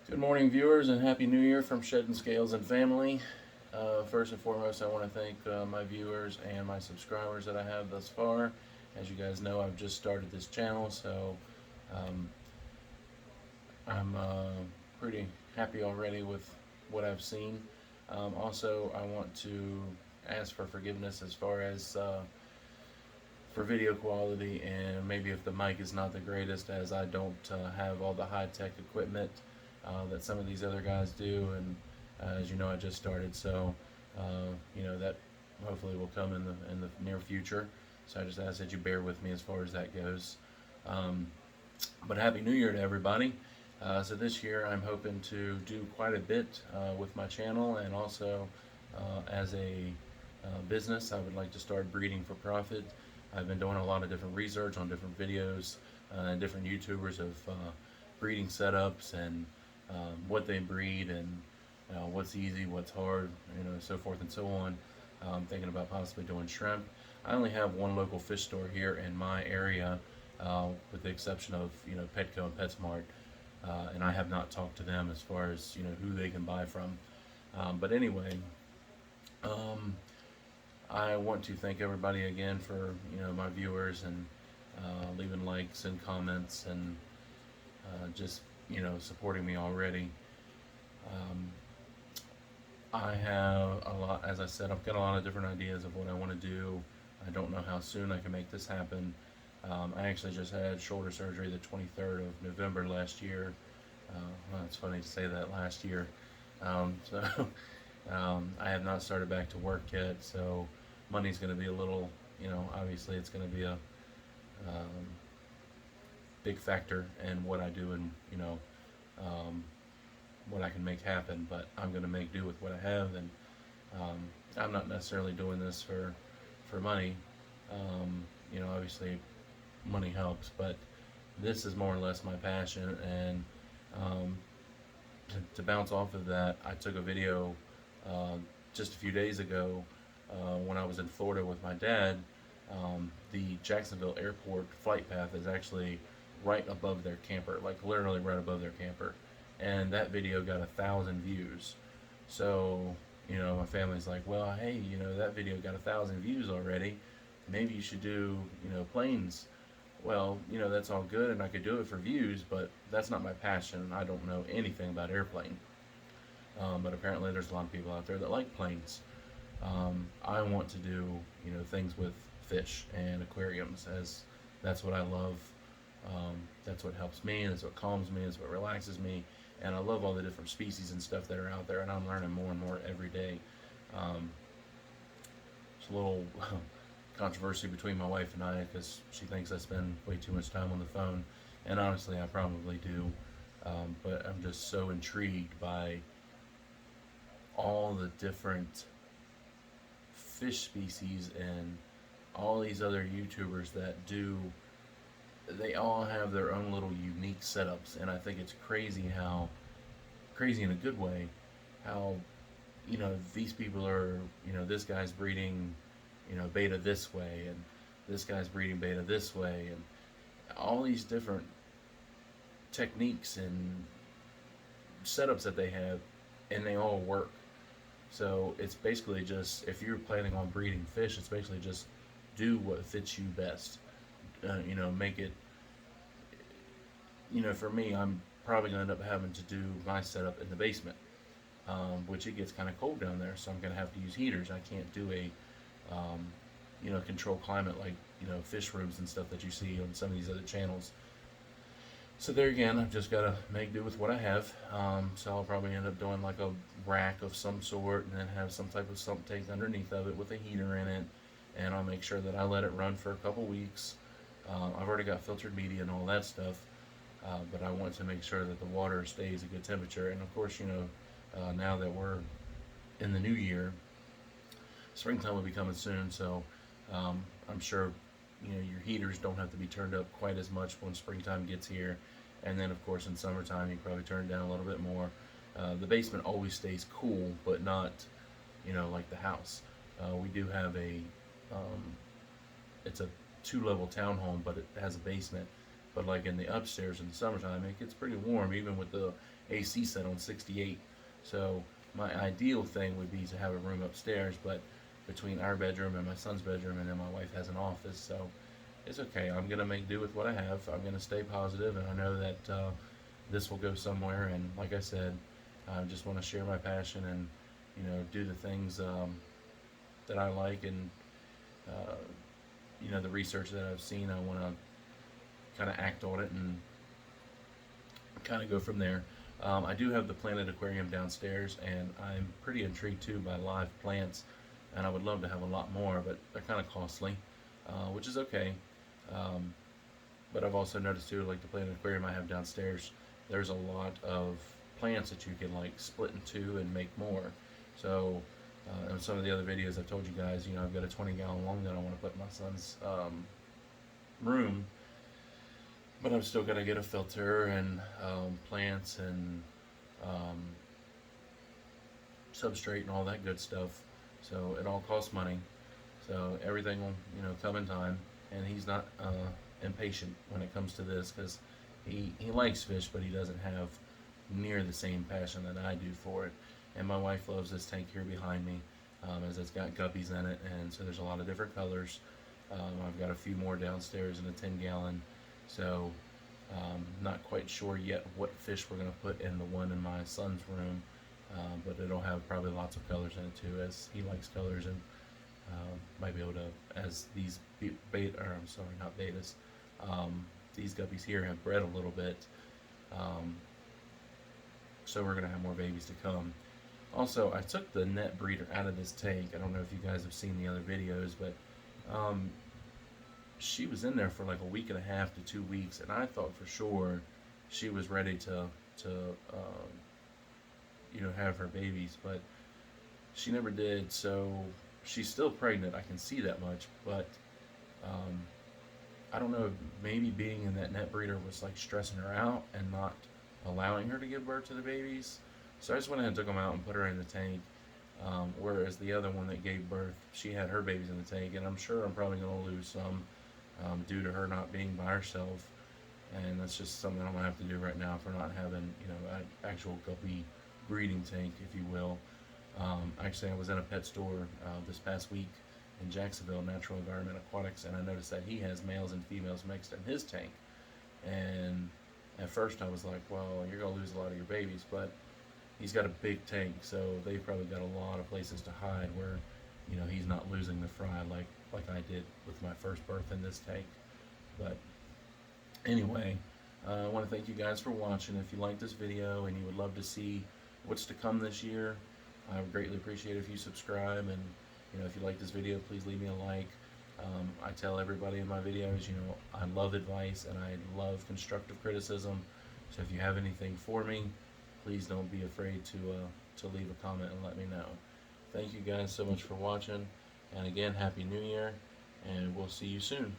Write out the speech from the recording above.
Good morning, viewers, and Happy New Year from Shedding Scales and Family. First and foremost, I want to thank my viewers and my subscribers that I have thus far. As you guys know, I've just started this channel, so um, I'm pretty happy already with what I've seen. Also, I want to ask for forgiveness as far as for video quality, and maybe if the mic is not the greatest, as I don't have all the high-tech equipment that some of these other guys do, and as you know, I just started, so that hopefully will come in the near future. So I just ask that you bear with me as far as that goes. Um, but Happy New Year to everybody. So this year I'm hoping to do quite a bit with my channel, and also as a business. I would like to start breeding for profit. I've been doing a lot of different research on different videos and different YouTubers of breeding setups and what they breed, and what's easy, what's hard, so forth and so on. Thinking about possibly doing shrimp. I only have one local fish store here in my area, with the exception of Petco and PetSmart, and I have not talked to them as far as who they can buy from. But anyway, um, I want to thank everybody again for my viewers, and leaving likes and comments, and just supporting me already. Um, I have a lot, as I said, I've got a lot of different ideas of what I want to do. I don't know how soon I can make this happen. I actually just had shoulder surgery the 23rd of November last year. Well, it's funny to say that, last year. So I have not started back to work yet, so money's going to be a little, obviously it's going to be a um, big factor in what I do, and um, what I can make happen. But I'm going to make do with what I have, and um, I'm not necessarily doing this for money. Obviously money helps, but this is more or less my passion. And um, to bounce off of that, I took a video just a few days ago when I was in Florida with my dad. The Jacksonville Airport flight path is actually right above their camper, like literally right above their camper, and that video got 1,000 views. So my family's like, well, hey, that video got 1,000 views already. Maybe you should do planes. Well, that's all good, and I could do it for views, but that's not my passion. I don't know anything about airplane. But apparently, there's a lot of people out there that like planes. I want to do things with fish and aquariums, as that's what I love. That's what helps me. That's what calms me. That's what relaxes me. And I love all the different species and stuff that are out there, and I'm learning more and more every day. Um, it's a little controversy between my wife and I, because she thinks I spend way too much time on the phone, and honestly, I probably do. But I'm just so intrigued by all the different fish species and all these other YouTubers that do. They all have their own little unique setups, and I think it's crazy how, crazy in a good way, how these people are, this guy's breeding beta this way, and this guy's breeding beta this way, and all these different techniques and setups that they have, and they all work. So it's basically just, if you're planning on breeding fish, it's basically just do what fits you best. Make it, for me, I'm probably going to end up having to do my setup in the basement, which it gets kind of cold down there, so I'm going to have to use heaters. I can't do a, controlled climate like, fish rooms and stuff that you see on some of these other channels. So there again, I've just got to make do with what I have. So I'll probably end up doing like a rack of some sort, and then have some type of sump tank underneath of it with a heater in it, and I'll make sure that I let it run for a couple weeks. I've already got filtered media and all that stuff, but I want to make sure that the water stays a good temperature. And of course, now that we're in the new year, springtime will be coming soon, so I'm sure your heaters don't have to be turned up quite as much when springtime gets here. And then of course in summertime you probably turn it down a little bit more. The basement always stays cool, but not like the house. We do have it's a 2-level townhome, but it has a basement. but like in the upstairs in the summertime, it gets pretty warm even with the AC set on 68. So my ideal thing would be to have a room upstairs, but between our bedroom and my son's bedroom, and then my wife has an office, so it's okay. I'm gonna make do with what I have. I'm gonna stay positive, and I know that this will go somewhere. And like I said, I just want to share my passion and do the things that I like, and uh, the research that I've seen. I want to kind of act on it and kind of go from there. I do have the planted aquarium downstairs, and I'm pretty intrigued too by live plants, and I would love to have a lot more, but they're kind of costly, which is okay. Um, but I've also noticed too, like the planted aquarium I have downstairs, there's a lot of plants that you can like split in two and make more. So, in some of the other videos I've told you guys, I've got a 20-gallon one that I want to put in my son's room, but I'm still gonna get a filter and plants and um, substrate and all that good stuff. So it all costs money. So everything will come in time. And he's not impatient when it comes to this, because he likes fish, but he doesn't have near the same passion that I do for it. And my wife loves this tank here behind me, as it's got guppies in it, and so there's a lot of different colors. I've got a few more downstairs in a 10-gallon, so not quite sure yet what fish we're going to put in the one in my son's room, but it'll have probably lots of colors in it too, as he likes colors, and might be able to, as these not betas, these guppies here have bred a little bit, so we're going to have more babies to come. Also, I took the net breeder out of this tank. I don't know if you guys have seen the other videos, but she was in there for like a week and a half to 2 weeks, and I thought for sure she was ready to have her babies, but she never did. So she's still pregnant, I can see that much, but I don't know, maybe being in that net breeder was like stressing her out and not allowing her to give birth to the babies. So I just went ahead and took them out and put her in the tank, whereas the other one that gave birth, she had her babies in the tank, and I'm sure I'm probably going to lose some due to her not being by herself, and that's just something I'm going to have to do right now for not having an actual guppy breeding tank, if you will. Actually, I was in a pet store this past week in Jacksonville, Natural Environment Aquatics, and I noticed that he has males and females mixed in his tank. And at first I was like, well, you're going to lose a lot of your babies, but he's got a big tank, so they've probably got a lot of places to hide where, he's not losing the fry like I did with my first birth in this tank. But anyway, I want to thank you guys for watching. If you like this video and you would love to see what's to come this year, I would greatly appreciate it if you subscribe, and if you like this video, please leave me a like. I tell everybody in my videos, I love advice and I love constructive criticism. So if you have anything for me, please don't be afraid to leave a comment and let me know. Thank you guys so much for watching, and again, Happy New Year, and we'll see you soon.